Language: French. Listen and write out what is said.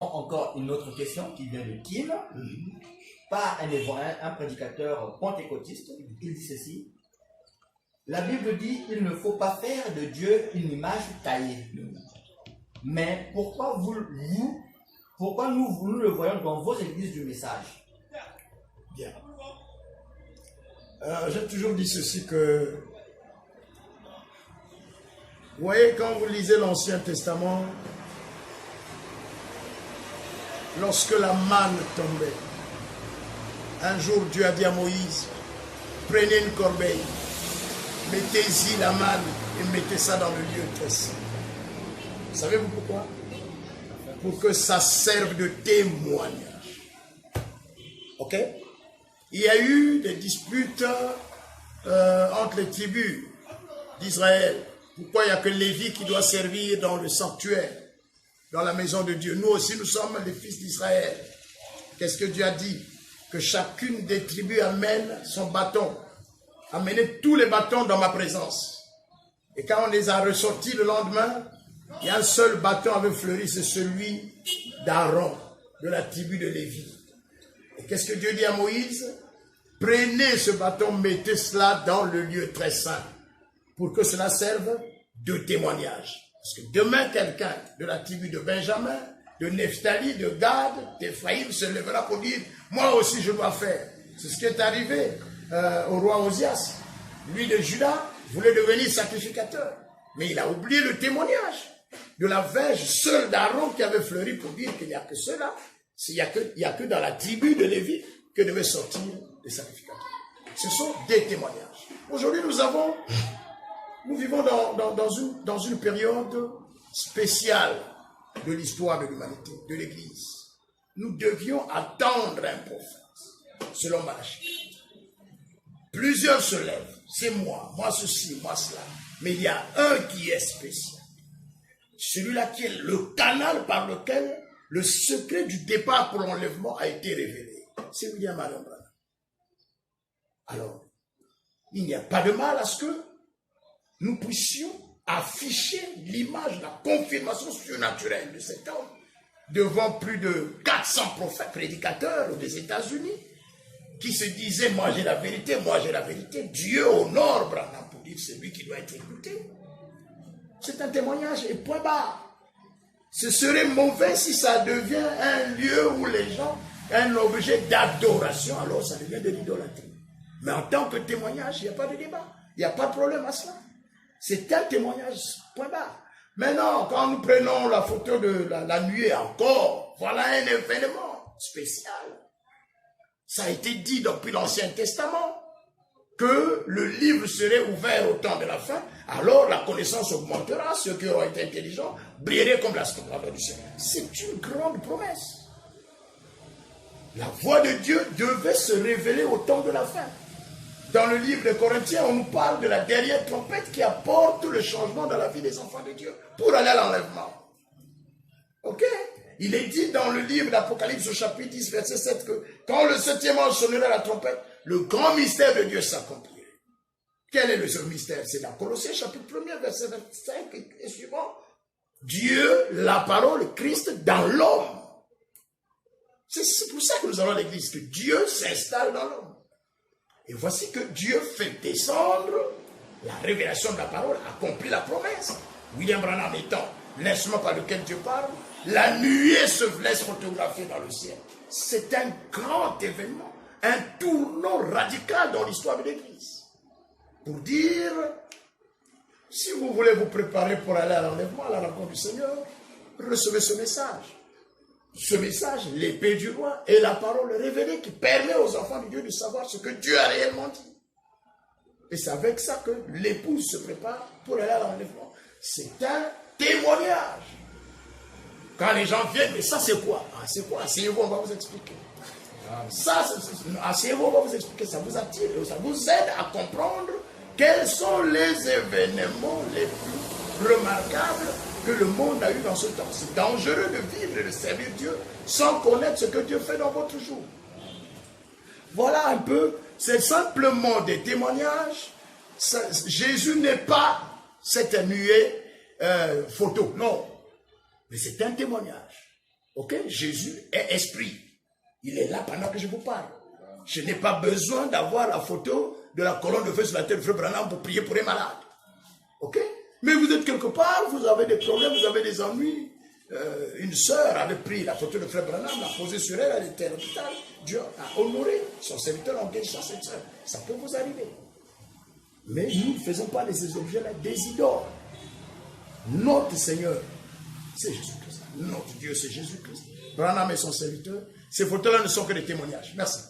Encore une autre question qui vient de Kim, par un prédicateur pentecôtiste. Il dit ceci: la Bible dit il ne faut pas faire de Dieu une image taillée. Mais pourquoi nous le voyons dans vos églises du message? Bien. J'ai toujours dit ceci que, vous voyez, quand vous lisez l'Ancien Testament, lorsque la manne tombait, un jour Dieu a dit à Moïse, prenez une corbeille, mettez-y la manne et mettez ça dans le lieu très saint. Savez-vous pourquoi? Pour que ça serve de témoignage. Ok? Il y a eu des disputes entre les tribus d'Israël. Pourquoi il n'y a que Lévi qui doit servir dans le sanctuaire, dans la maison de Dieu? Nous aussi, nous sommes les fils d'Israël. Qu'est-ce que Dieu a dit? Que chacune des tribus amène son bâton. Amenez tous les bâtons dans ma présence. Et quand on les a ressortis le lendemain, il y a un seul bâton avait fleuri, c'est celui d'Aaron, de la tribu de Lévi. Et qu'est-ce que Dieu dit à Moïse? Prenez ce bâton, mettez cela dans le lieu très saint, pour que cela serve de témoignage. Parce que demain, quelqu'un de la tribu de Benjamin, de Nephtali, de Gad, d'Ephraïm se lèvera pour dire, moi aussi je dois faire. C'est ce qui est arrivé au roi Osias. Lui de Juda voulait devenir sacrificateur. Mais il a oublié le témoignage de la verge seule d'Aaron qui avait fleuri pour dire qu'il n'y a que cela. Il n'y a que dans la tribu de Lévi que devaient sortir les sacrificateurs. Ce sont des témoignages. Aujourd'hui, nous vivons dans une période spéciale de l'histoire de l'humanité, de l'Église. Nous devions attendre un prophète, selon Malachi. Plusieurs se lèvent, c'est moi ceci, moi cela. Mais il y a un qui est spécial. Celui-là qui est le canal par lequel le secret du départ pour l'enlèvement a été révélé. C'est William Allen Branham. Alors, il n'y a pas de mal à ce que nous puissions afficher l'image, la confirmation surnaturelle de cet homme devant plus de 400 prophètes prédicateurs des États-Unis qui se disaient, moi j'ai la vérité, moi j'ai la vérité. Dieu honore Branham pour dire c'est lui qui doit être écouté. C'est un témoignage et point barre. Ce serait mauvais si ça devient un lieu où les gens, un objet d'adoration, alors ça devient de l'idolâtrie. Mais en tant que témoignage, il n'y a pas de débat. Il n'y a pas de problème à cela. C'est un témoignage, point barre. Maintenant, quand nous prenons la photo de la nuée encore, voilà un événement spécial. Ça a été dit depuis l'Ancien Testament que le livre serait ouvert au temps de la fin, alors la connaissance augmentera, ceux qui auront été intelligents brilleraient comme la splendeur du ciel. C'est une grande promesse. La voix de Dieu devait se révéler au temps de la fin. Dans le livre de Corinthiens, on nous parle de la dernière trompette qui apporte le changement dans la vie des enfants de Dieu pour aller à l'enlèvement. Ok? Il est dit dans le livre d'Apocalypse au chapitre 10, verset 7 que quand le 7e ange sonnerait la trompette, le grand mystère de Dieu s'accomplirait. Quel est ce mystère? C'est dans Colossiens chapitre 1er, verset 25 et suivant. Dieu, la parole, Christ dans l'homme. C'est pour ça que nous allons à l'église, que Dieu s'installe dans l'homme. Et voici que Dieu fait descendre la révélation de la parole, accomplit la promesse. William Branham étant l'instrument par lequel Dieu parle, la nuée se laisse photographier dans le ciel. C'est un grand événement, un tournant radical dans l'histoire de l'Église. Pour dire, si vous voulez vous préparer pour aller à l'enlèvement, à la rencontre du Seigneur, recevez ce message. Ce message, l'épée du roi, est la parole révélée qui permet aux enfants de Dieu de savoir ce que Dieu a réellement dit. Et c'est avec ça que l'épouse se prépare pour aller à l'enlèvement. C'est un témoignage. Quand les gens viennent, mais ça c'est quoi? Ah, c'est quoi? Asseyez-vous, on va vous expliquer. Ça, asseyez-vous, on va vous expliquer. Ça vous attire, ça vous aide à comprendre quels sont les événements les plus remarquables que le monde a eu dans ce temps. C'est dangereux de vivre et de servir Dieu sans connaître ce que Dieu fait dans votre jour. Voilà un peu, c'est simplement des témoignages. Jésus n'est pas cette nuée photo, non. Mais c'est un témoignage. Ok? Jésus est esprit. Il est là pendant que je vous parle. Je n'ai pas besoin d'avoir la photo de la colonne de feu sur la tête de Frère Branham pour prier pour les malades. Ok? Mais vous êtes quelque part, vous avez des problèmes, vous avez des ennuis. Une sœur avait pris la photo de Frère Branham, l'a posée sur elle, elle était à l'hôpital. Dieu a honoré son serviteur en guérissant cette sœur. Ça peut vous arriver. Mais nous ne faisons pas de ces objets-là des idoles. Notre Seigneur, c'est Jésus-Christ. Notre Dieu, c'est Jésus-Christ. Branham est son serviteur. Ces photos-là ne sont que des témoignages. Merci.